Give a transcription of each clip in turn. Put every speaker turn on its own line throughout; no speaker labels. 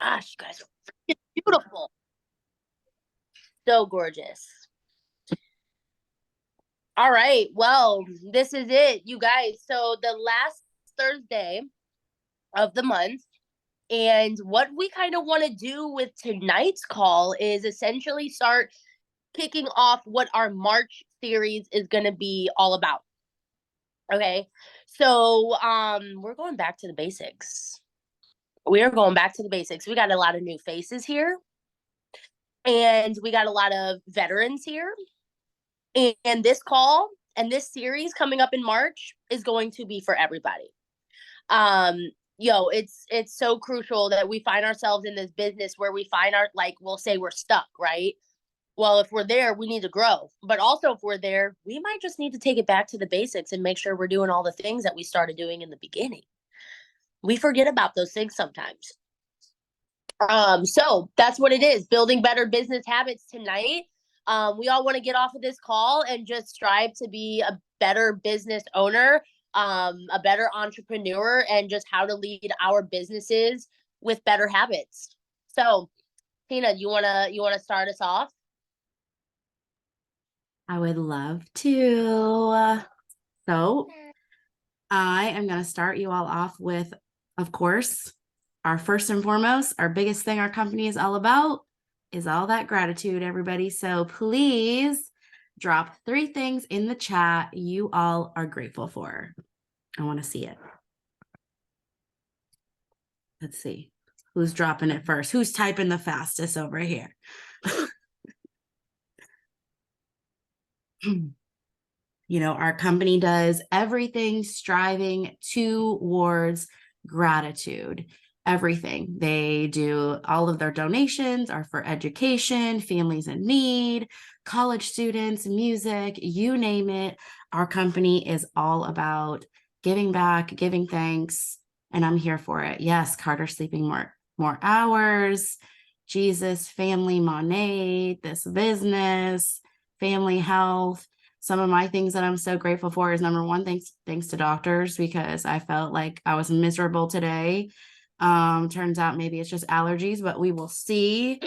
gosh, you guys are beautiful. So gorgeous. All right. Well, this is it, you guys. So the last Thursday of the month, and what we kind of want to do with tonight's call is essentially start kicking off what our March series is going to be all about. Okay. So we're going back to the basics. We are going back to the basics. We got a lot of new faces here, and we got a lot of veterans here. And this call and this series coming up in March is going to be for everybody. Um, it's so crucial that we find ourselves in this business where we find our, like, we'll say we're stuck, right? Well, if we're there, we need to grow. But also, if we're there, we might just need to take it back to the basics and make sure we're doing all the things that we started doing in the beginning. We forget about those things sometimes. So that's what it is, building better business habits tonight. We all want to get off of this call and just strive to be a better business owner, a better entrepreneur, and just how to lead our businesses with better habits. So, Tina, you wanna start us off?
I would love to. So I am going to start you all off with, of course, our first and foremost, our biggest thing our company is all about is all that gratitude, everybody. So please drop 3 things in the chat you all are grateful for. I want to see it. Let's see. Who's dropping it first? Who's typing the fastest over here? Our company does everything striving towards gratitude. Everything. They do, all of their donations are for education, families in need, college students, music, you name it. Our company is all about giving back, giving thanks, and I'm here for it. Yes, Carter sleeping more hours, Jesus, family, Monet, this business, family health. Some of my things that I'm so grateful for is, number one, thanks to doctors, because I felt like I was miserable today. Turns out maybe it's just allergies, but we will see.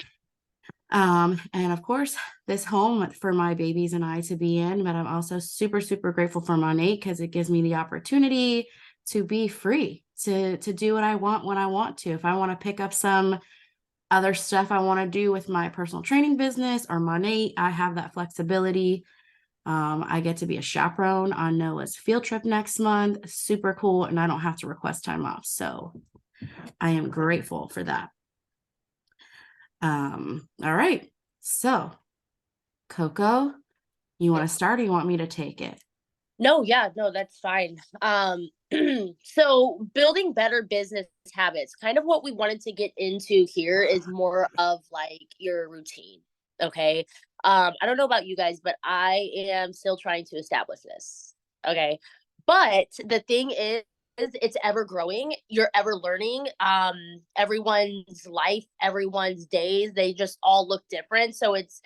And of course, this home for my babies and I to be in, but I'm also super, super grateful for Monet because it gives me the opportunity to be free, to do what I want when I want to. If I want to pick up some other stuff I want to do with my personal training business or Monet, I have that flexibility. I get to be a chaperone on Noah's field trip next month. Super cool. And I don't have to request time off. So I am grateful for that. All right. So, Coco, you want to start or you want me to take it?
No, yeah, no, that's fine. So building better business habits, kind of what we wanted to get into here is more of like your routine. Okay. I don't know about you guys, but I am still trying to establish this. Okay. But the thing is it's ever growing. You're ever learning. Everyone's life, everyone's days, they just all look different. So it's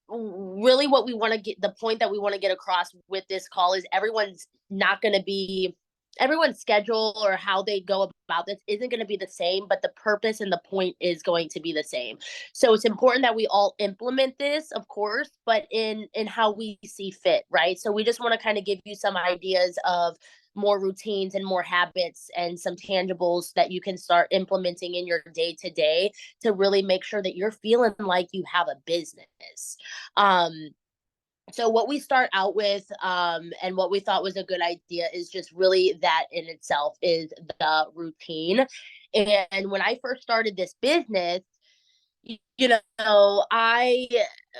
really what we want to get, the point that we want to get across with this call is everyone's not going to be, everyone's schedule or how they go about this isn't going to be the same, but the purpose and the point is going to be the same. So it's important that we all implement this, of course, but in how we see fit, right? So we just want to kind of give you some ideas of more routines and more habits and some tangibles that you can start implementing in your day to day to really make sure that you're feeling like you have a business. Um, so what we start out with, and what we thought was a good idea is just really that in itself is the routine. And when I first started this business, I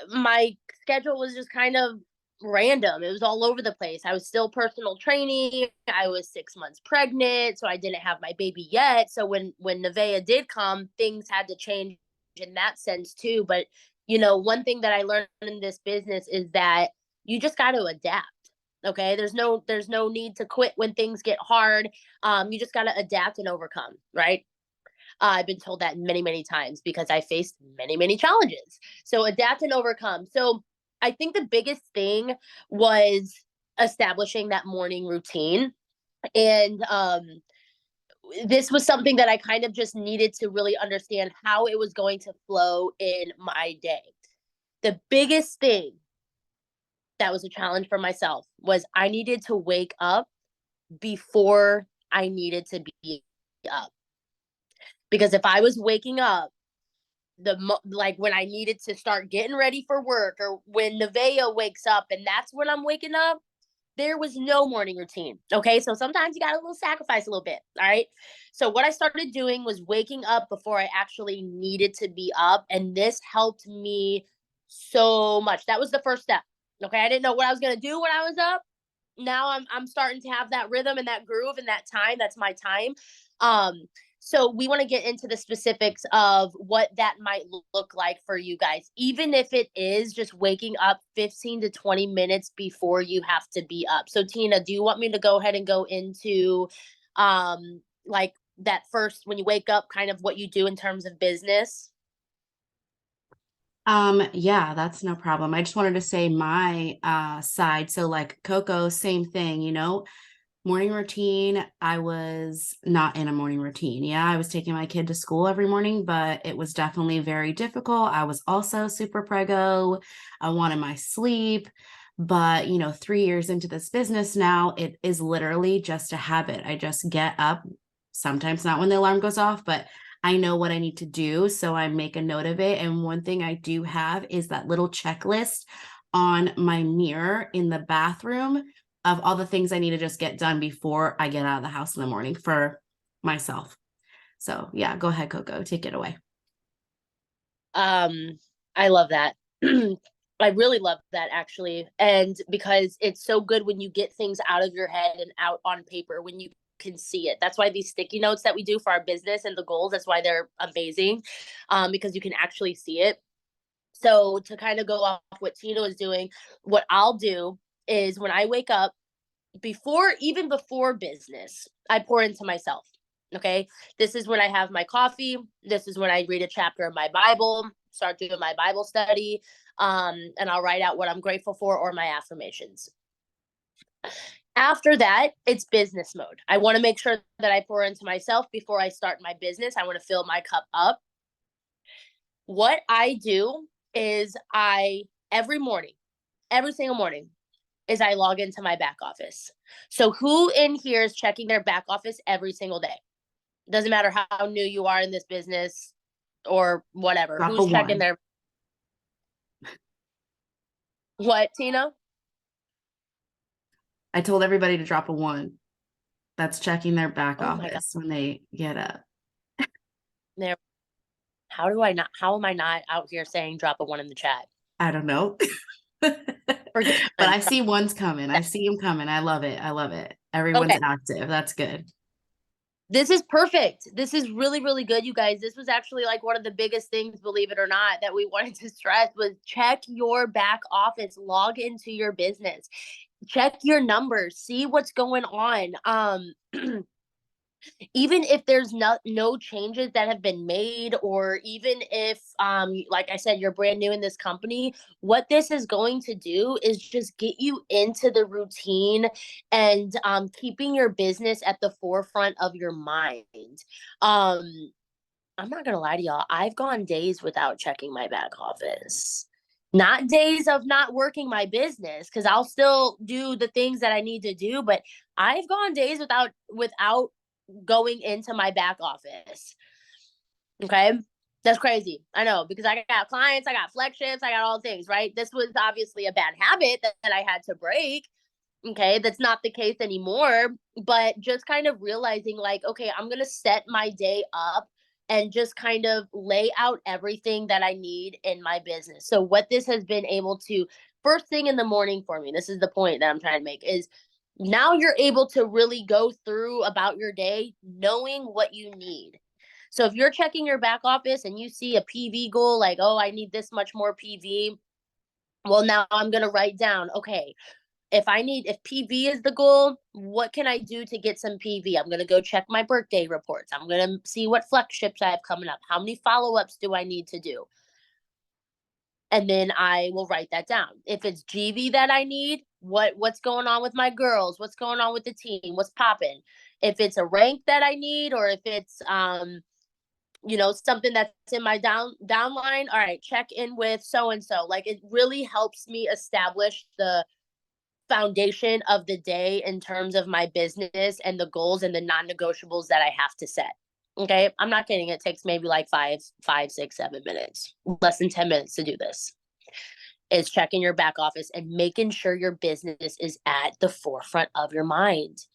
my schedule was just kind of random. It was all over the place. I was still personal training. I was 6 months pregnant, so I didn't have my baby yet. So when Nevaeh did come, things had to change in that sense too. But one thing that I learned in this business is that you just got to adapt. Okay, there's no need to quit when things get hard. You just got to adapt and overcome, right? I've been told that many, many times because I faced many, many challenges. So adapt and overcome. So I think the biggest thing was establishing that morning routine. And this was something that I kind of just needed to really understand how it was going to flow in my day. The biggest thing that was a challenge for myself was I needed to wake up before I needed to be up. Because if I was waking up like when I needed to start getting ready for work, or when Nevaeh wakes up and that's when I'm waking up, there was no morning routine. Okay. So sometimes you got a little sacrifice a little bit. All right. So what I started doing was waking up before I actually needed to be up. And this helped me so much. That was the first step. Okay. I didn't know what I was going to do when I was up. Now I'm starting to have that rhythm and that groove and that time. That's my time. Um, so we want to get into the specifics of what that might look like for you guys, even if it is just waking up 15 to 20 minutes before you have to be up. So Tina, do you want me to go ahead and go into like that first, when you wake up, kind of what you do in terms of business?
Yeah, that's no problem. I just wanted to say my side. So like Coco, same thing, morning routine. I was not in a morning routine. Yeah, I was taking my kid to school every morning, but it was definitely very difficult. I was also super preggo. I wanted my sleep. But, 3 years into this business now, it is literally just a habit. I just get up, sometimes not when the alarm goes off, but I know what I need to do. So I make a note of it. And one thing I do have is that little checklist on my mirror in the bathroom of all the things I need to just get done before I get out of the house in the morning for myself. So yeah, go ahead, Coco, take it away.
I love that. I really love that actually. And because it's so good when you get things out of your head and out on paper, when you can see it. That's why these sticky notes that we do for our business and the goals, that's why they're amazing. Because you can actually see it. So to kind of go off what Tina was doing, what I'll do is when I wake up, even before business, I pour into myself. Okay. This is when I have my coffee. This is when I read a chapter of my Bible, start doing my Bible study. And I'll write out what I'm grateful for or my affirmations. After that, it's business mode. I want to make sure that I pour into myself before I start my business. I want to fill my cup up. What I do is every morning, every single morning, is I log into my back office. So who in here is checking their back office every single day? Doesn't matter how new you are in this business or whatever.
Drop a
Who's checking
one.
their what, Tina?
I told everybody to drop a one. That's checking their back
Oh my God.
office when they get up.
There. How am I not out here saying drop a one in the chat?
I don't know.
Forget
But I see ones coming. I see them coming. I love it. I love it. Everyone's
okay.
active. That's good.
This is perfect. This is really, really good, you guys. This was actually like one of the biggest things, believe it or not, that we wanted to stress was check your back office, log into your business, check your numbers, see what's going on. Even if there's no changes that have been made, or even if like I said, you're brand new in this company, what this is going to do is just get you into the routine and keeping your business at the forefront of your mind. um I'm not gonna lie to y'all, I've gone days without checking my back office. Not days of not working my business, because I'll still do the things that I need to do, but I've gone days without going into my back office. Okay. That's crazy. I know, because I got clients, I got flex shifts, I got all things, right? This was obviously a bad habit that I had to break. Okay. That's not the case anymore. But just kind of realizing, like, okay, I'm going to set my day up and just kind of lay out everything that I need in my business. So, what this has been able to, first thing in the morning for me, this is the point that I'm trying to make, is now you're able to really go through about your day knowing what you need. So if you're checking your back office and you see a PV goal, like, oh, I need this much more PV, well, now I'm going to write down, okay, if PV is the goal, what can I do to get some PV? I'm going to go check my birthday reports. I'm going to see what flex ships I have coming up. How many follow-ups do I need to do? And then I will write that down. If it's GV that I need, what's going on with my girls? What's going on with the team? What's popping? if it's a rank that I need, or if it's something that's in my downline. All right, check in with so and so. Like, it really helps me establish the foundation of the day in terms of my business and the goals and the non-negotiables that I have to set. Okay, I'm not kidding. It takes maybe like 5, 6, 7 minutes, less than 10 minutes to do this. Is checking your back office and making sure your business is at the forefront of your mind.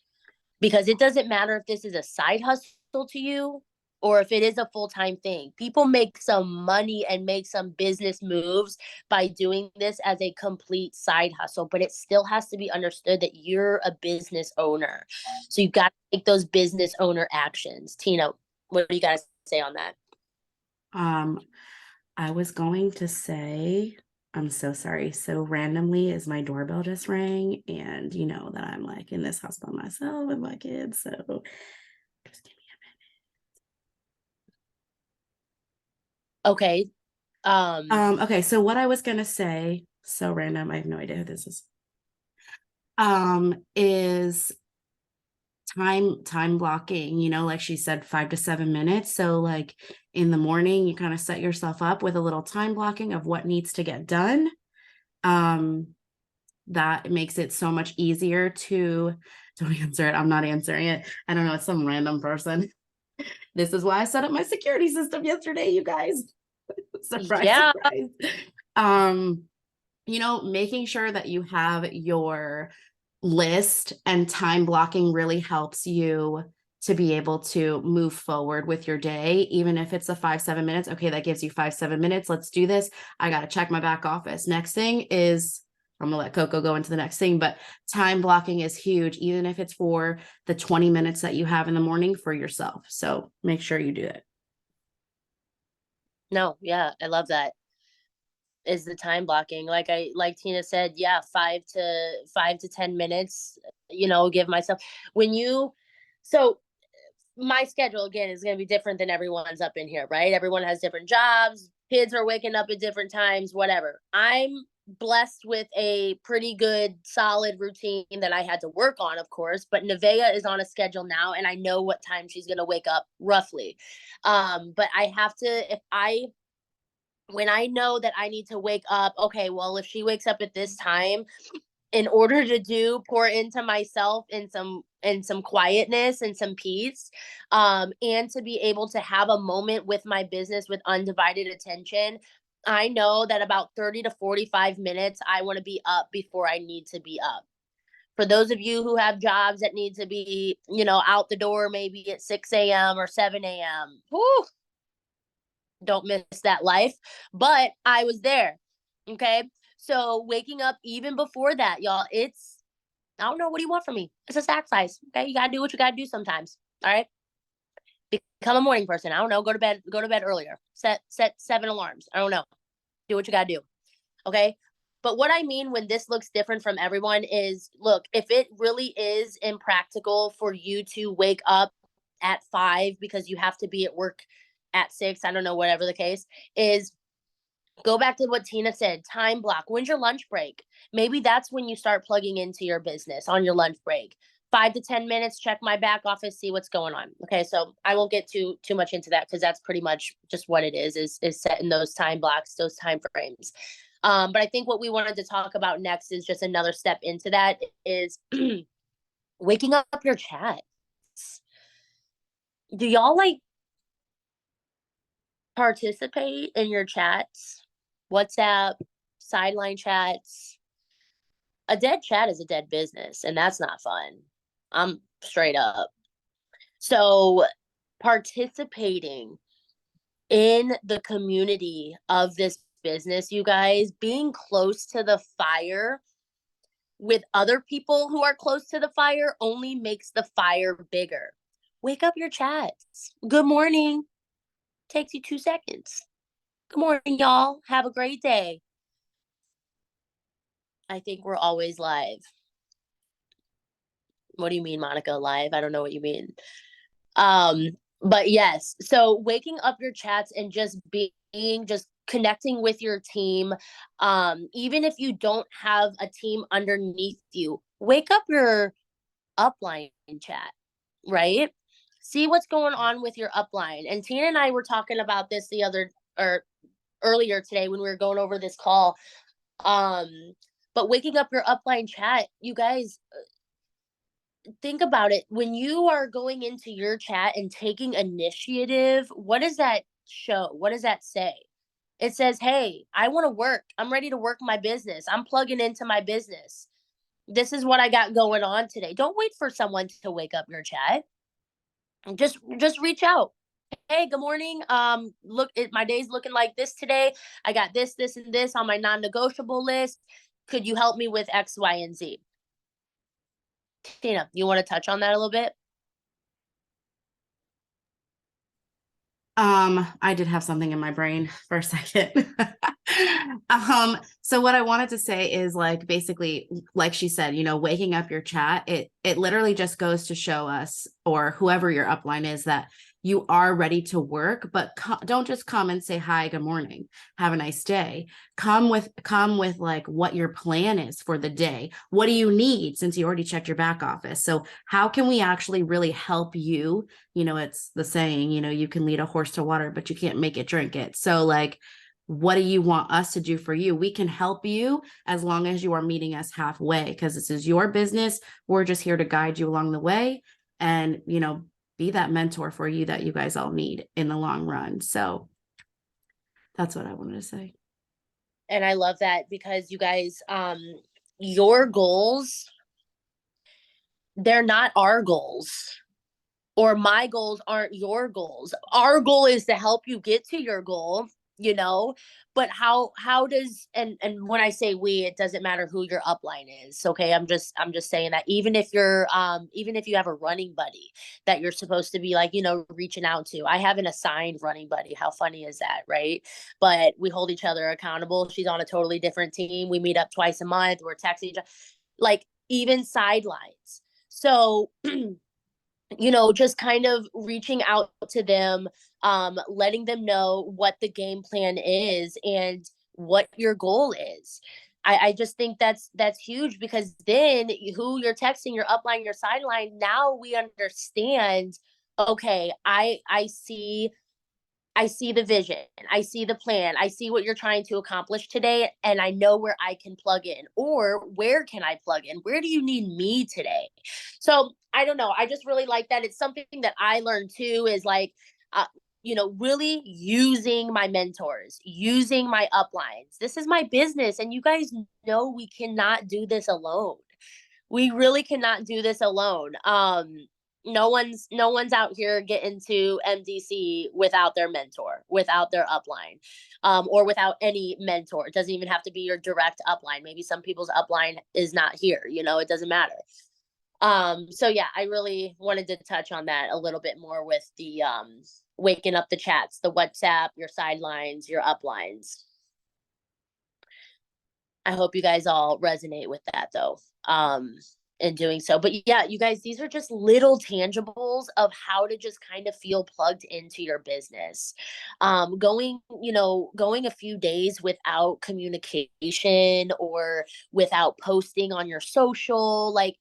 Because it doesn't matter if this is a side hustle to you or if it is a full-time thing. People make some money and make some business moves by doing this as a complete side hustle, but it still has to be understood that you're a business owner. So you've got to take those business owner actions. Tina, what do you guys say on that?
I was going to say, I'm so sorry. So randomly is my doorbell just rang, and you know that I'm like in this house by myself with my kids. So just give me
Okay.
a minute. Okay, so what I was gonna say, so random, I have no idea who this is time blocking, like she said, 5 to 7 minutes. So like in the morning, you kind of set yourself up with a little time blocking of what needs to get done. That makes it so much easier to don't answer it. I'm not answering it. I don't know. It's some random person. This is why I set up my security system yesterday, you guys. Surprise,
Yeah.
surprise. Making sure that you have your list and time blocking really helps you to be able to move forward with your day, even if it's a 5, 7 minutes. Okay, that gives you 5, 7 minutes. Let's do this. I got to check my back office. Next thing is, I'm gonna let Coco go into the next thing, but time blocking is huge, even if it's for the 20 minutes that you have in the morning for yourself. So make sure you do it.
No, yeah, I love that. Is the time blocking. Like Tina said, yeah, 5 to 10 minutes, give myself when you so my schedule again is gonna be different than everyone's up in here, right? Everyone has different jobs, kids are waking up at different times, whatever. I'm blessed with a pretty good solid routine that I had to work on, of course, but Nevaeh is on a schedule now and I know what time she's gonna wake up roughly. But I have to if I when I know that I need to wake up, okay, well, if she wakes up at this time, in order to pour into myself in some quietness and some peace, and to be able to have a moment with my business with undivided attention, I know that about 30 to 45 minutes, I want to be up before I need to be up. For those of you who have jobs that need to be, out the door maybe at 6 a.m. or 7 a.m., whew, don't miss that life. But I was there. Okay. So waking up even before that, y'all, I don't know, what do you want from me? It's a sacrifice. Okay. You gotta do what you gotta do sometimes. All right. Become a morning person. I don't know. Go to bed earlier. Set 7 alarms. I don't know. Do what you gotta do. Okay. But what I mean when this looks different from everyone is, look, if it really is impractical for you to wake up at 5 because you have to be at work at 6, I don't know, whatever the case is, go back to what Tina said, time block. When's your lunch break? Maybe that's when you start plugging into your business on your lunch break. 5 to 10 minutes, check my back office, see what's going on. Okay, so I won't get too much into that because that's pretty much just what it is setting those time blocks, those time frames. But I think what we wanted to talk about next is just another step into that is waking up your chats. Do y'all like participate in your chats? WhatsApp, sideline chats. A dead chat is a dead business, and that's not fun. I'm straight up. So, participating in the community of this business, you guys, being close to the fire with other people who are close to the fire only makes the fire bigger. Wake up your chats. Good morning. Takes you 2 seconds. Good morning, y'all. Have a great day. I think we're always live. What do you mean, Monica, live? I don't know what you mean. But yes, so waking up your chats and just connecting with your team, even if you don't have a team underneath you, wake up your upline chat. right? See what's going on with your upline. And Tina and I were talking about this the other or earlier today when we were going over this call. Um, but waking up your upline chat, you guys, think about it. When you are going into your chat and taking initiative, what does that show? What does that say? It says, hey, I want to work. I'm ready to work my business. I'm plugging into my business. This is what I got going on today. Don't wait for someone to wake up your chat. Just reach out. Hey, good morning. Look, my day's looking like this today. I got this, and this on my non-negotiable list. Could you help me with X, Y, and Z? Tina, you want to touch on that a little bit?
I did have something in my brain for a second. So what I wanted to say is like basically, like she said, you know, waking up your chat, it literally just goes to show us or whoever your upline is that you are ready to work, but don't just come and say hi, good morning, have a nice day. Come with like what your plan is for the day. What do you need since you already checked your back office? So how can we actually really help you? You know, it's the saying, you know, you can lead a horse to water, but you can't make it drink it. So like, what do you want us to do for you? We can help you as long as you are meeting us halfway because this is your business. We're just here to guide you along the way and, you know, be that mentor for you that you guys all need in the long run. So that's what I wanted to say.
And I love that because you guys, your goals, they're not our goals. Or my goals aren't your goals. Our goal is to help you get to your goal, you know. But how does and when I say we, it doesn't matter who your upline is. Okay, I'm just saying that even if you have a running buddy that you're supposed to be like, you know, reaching out to. I have an assigned running buddy. How funny is that, right? But we hold each other accountable. She's on a totally different team. We meet up twice a month. We're texting each other, like even sidelines. So you know, just kind of reaching out to them, letting them know what the game plan is and what your goal is. I just think that's huge because then who you're texting, your upline, your sideline, now we understand, okay, I see the vision. I see the plan. I see what you're trying to accomplish today, and I know where I can plug in. Or where can I plug in? Where do you need me today? So I don't know. I just really like that. It's something that I learned too is like, you know, really using my mentors, using my uplines. This is my business, and you guys know we cannot do this alone. We really cannot do this alone. No one's out here getting to MDC without their mentor, without their upline, or without any mentor. It doesn't even have to be your direct upline. Maybe some people's upline is not here. You know, it doesn't matter. So yeah, I really wanted to touch on that a little bit more with the waking up the chats, the WhatsApp, your sidelines, your uplines. I hope you guys all resonate with that though. In doing so. But yeah, you guys, these are just little tangibles of how to just kind of feel plugged into your business. Going a few days without communication or without posting on your social, like,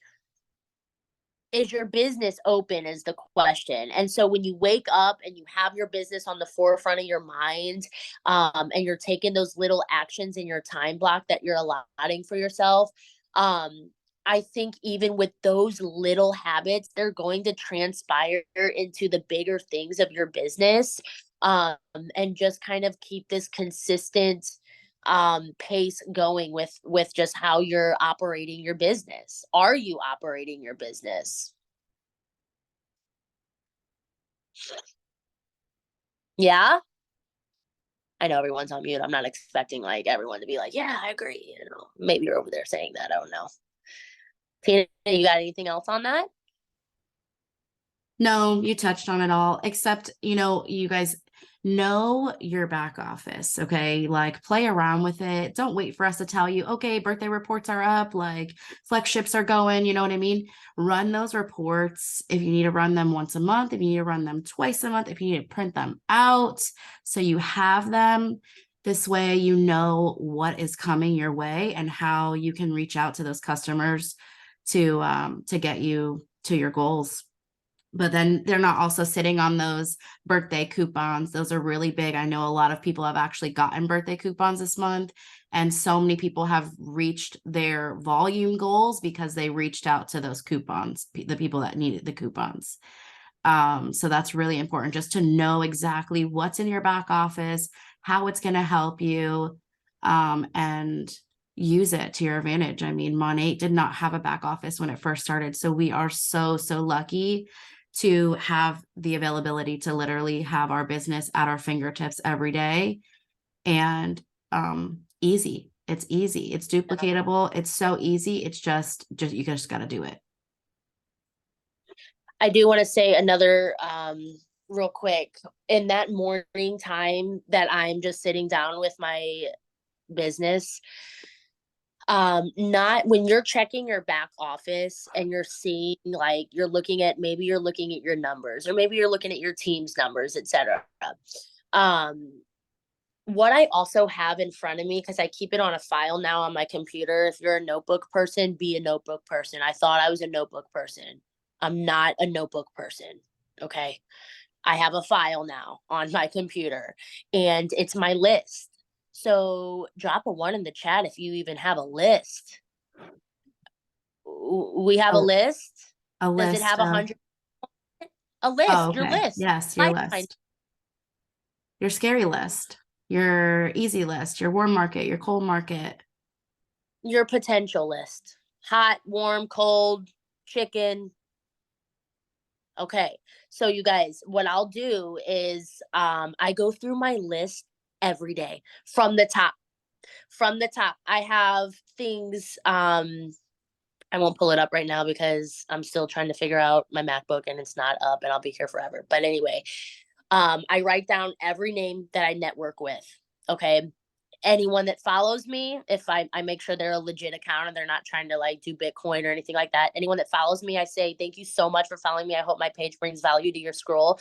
is your business open is the question. And so when you wake up and you have your business on the forefront of your mind, and you're taking those little actions in your time block that you're allotting for yourself, I think even with those little habits, they're going to transpire into the bigger things of your business, and just kind of keep this consistent pace going with just how you're operating your business. Are you operating your business? Yeah, I know everyone's on mute. I'm not expecting like everyone to be like, yeah, I agree. You know, maybe you're over there saying that. I don't know. Tina, you got anything else on that?
No, you touched on it all, except, you know, you guys know your back office. Okay. Like play around with it. Don't wait for us to tell you, okay, birthday reports are up, like flex ships are going. You know what I mean? Run those reports if you need to run them once a month, if you need to run them twice a month, if you need to print them out so you have them. This way, you know what is coming your way and how you can reach out to those customers to get you to your goals. But then they're not also sitting on those birthday coupons. Those are really big. I know a lot of people have actually gotten birthday coupons this month, and so many people have reached their volume goals because they reached out to those coupons, the people that needed the coupons. So that's really important, just to know exactly what's in your back office, how it's going to help you, and use it to your advantage. I mean, Mon8 did not have a back office when it first started. So we are so, so lucky to have the availability to literally have our business at our fingertips every day. And easy. It's easy. It's duplicatable. It's so easy. It's just you just got to do it.
I do want to say another real quick. In that morning time that I'm just sitting down with my business, not when you're checking your back office and you're seeing, like, you're looking at your numbers, or maybe you're looking at your team's numbers, etc. What I also have in front of me, because I keep it on a file now on my computer. If you're a notebook person, be a notebook person. I thought I was a notebook person. I'm not a notebook person. Okay. I have a file now on my computer, and it's my list. So drop a 1 in the chat if you even have a list. We have a list.
A
Does
list
it have
of,
100? A list,
oh,
your
okay.
list.
Yes, your list. Your scary list, your easy list, your warm market, your cold market.
Your potential list. Hot, warm, cold, chicken. Okay. So you guys, what I'll do is I go through my list every day from the top. From the top. I have things I won't pull it up right now because I'm still trying to figure out my MacBook and it's not up, and I'll be here forever. But anyway, I write down every name that I network with. Okay. Anyone that follows me, if I make sure they're a legit account and they're not trying to like do Bitcoin or anything like that. Anyone that follows me, I say, thank you so much for following me. I hope my page brings value to your scroll.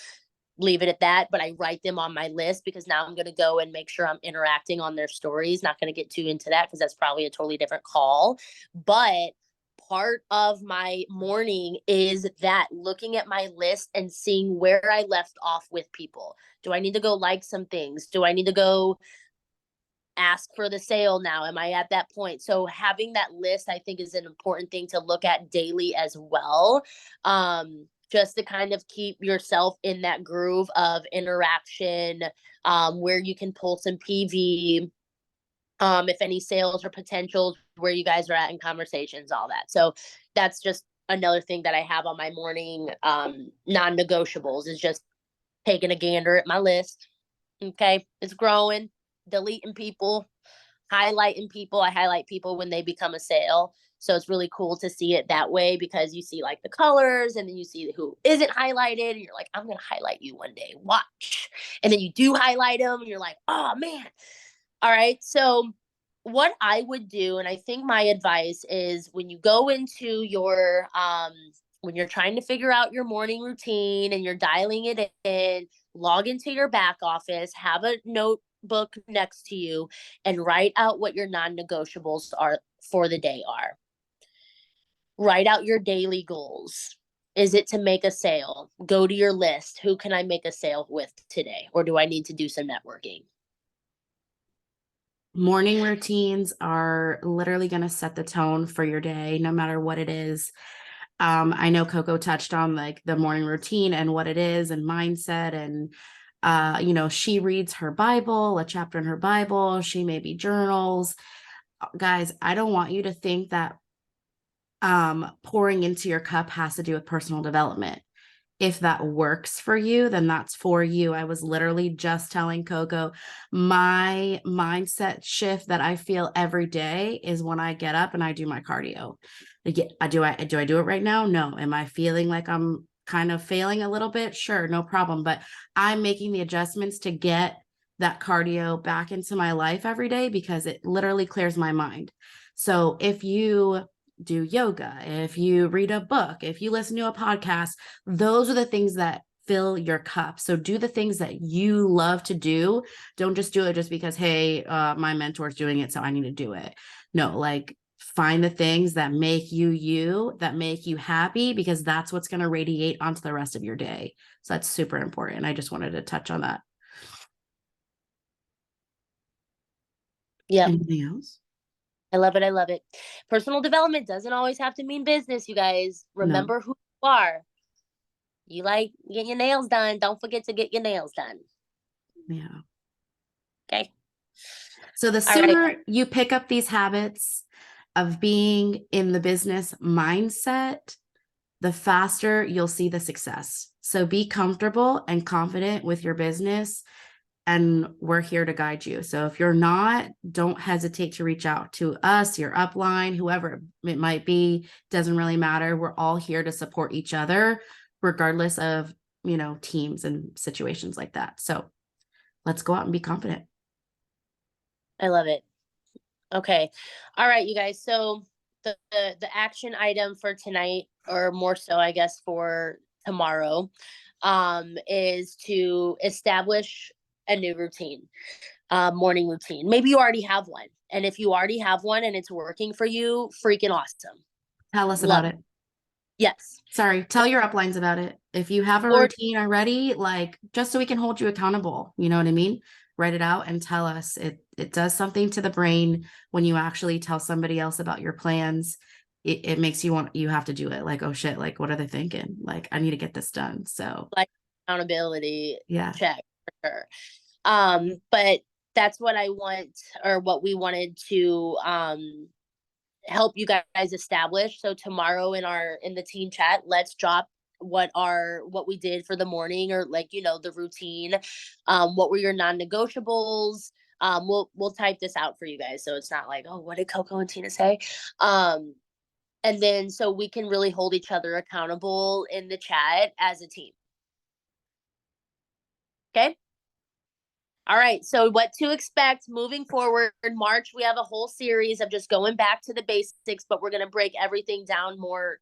Leave it at that. But I write them on my list because now I'm going to go and make sure I'm interacting on their stories. Not going to get too into that because that's probably a totally different call. But part of my morning is that, looking at my list and seeing where I left off with people. Do I need to go like some things? Do I need to go ask for the sale now? Am I at that point? So having that list, I think, is an important thing to look at daily as well. Just to kind of keep yourself in that groove of interaction, where you can pull some PV, if any sales or potentials, where you guys are at in conversations, all that. So that's just another thing that I have on my morning non-negotiables, is just taking a gander at my list. Okay, it's growing, deleting people, highlighting people. I highlight people when they become a sale. So it's really cool to see it that way, because you see like the colors, and then you see who isn't highlighted, and you're like, I'm going to highlight you one day. Watch. And then you do highlight them and you're like, oh man. All right. So what I would do, and I think my advice is, when you go into your when you're trying to figure out your morning routine and you're dialing it in, log into your back office, have a notebook next to you, and write out what your non-negotiables are for the day are. Write out your daily goals. Is it to make a sale? Go to your list. Who can I make a sale with today? Or do I need to do some networking?
Morning routines are literally going to set the tone for your day, no matter what it is. I know Coco touched on like the morning routine and what it is, and mindset, and she reads her Bible, a chapter in her Bible. She maybe journals. Guys, I don't want you to think that pouring into your cup has to do with personal development. If that works for you, then that's for you. I was literally just telling Coco, my mindset shift that I feel every day is when I get up and I do my cardio. Do I do it right now? No. Am I feeling like I'm kind of failing a little bit? Sure, no problem. But I'm making the adjustments to get that cardio back into my life every day, because it literally clears my mind. So if you do yoga, if you read a book, if you listen to a podcast, those are the things that fill your cup. So do the things that you love to do. Don't just do it just because, hey, my mentor's doing it, so I need to do it. No, like, find the things that make you you, that make you happy, because that's what's going to radiate onto the rest of your day. So that's super important. I just wanted to touch on that.
Yeah.
Anything else?
I love it. I love it. Personal development doesn't always have to mean business, you guys.
No.
Remember who you are. You like getting your nails done. Don't forget to get your nails done.
Yeah.
Okay.
So the
All right.
sooner you pick up these habits of being in the business mindset, the faster you'll see the success. So be comfortable and confident with your business, and we're here to guide you. So if you're not, don't hesitate to reach out to us, your upline, whoever it might be, doesn't really matter. We're all here to support each other, regardless of, you know, teams and situations like that. So let's go out and be confident.
I love it. Okay. All right, you guys. So the action item for tonight, or more so, I guess, for tomorrow, is to establish a new routine, morning routine. Maybe you already have one. And if you already have one and it's working for you, freaking awesome.
Tell us
Love
about it.
Yes.
Sorry, tell your uplines about it. If you have a
Or
routine already, like, just so we can hold you accountable, you know what I mean? Write it out and tell us. It does something to the brain when you actually tell somebody else about your plans. It makes you want, you have to do it. Like, oh shit, like, what are they thinking? Like, I need to get this done. So
like accountability
yeah.
check for sure. But that's what I want, or what we wanted to help you guys establish. So tomorrow in the team chat, let's drop what we did for the morning, or like, you know, the routine. What were your non-negotiables? We'll type this out for you guys, so it's not like, oh, what did Coco and Tina say? And then so we can really hold each other accountable in the chat as a team. Okay. All right. So what to expect moving forward. In March, we have a whole series of just going back to the basics, but we're going to break everything down more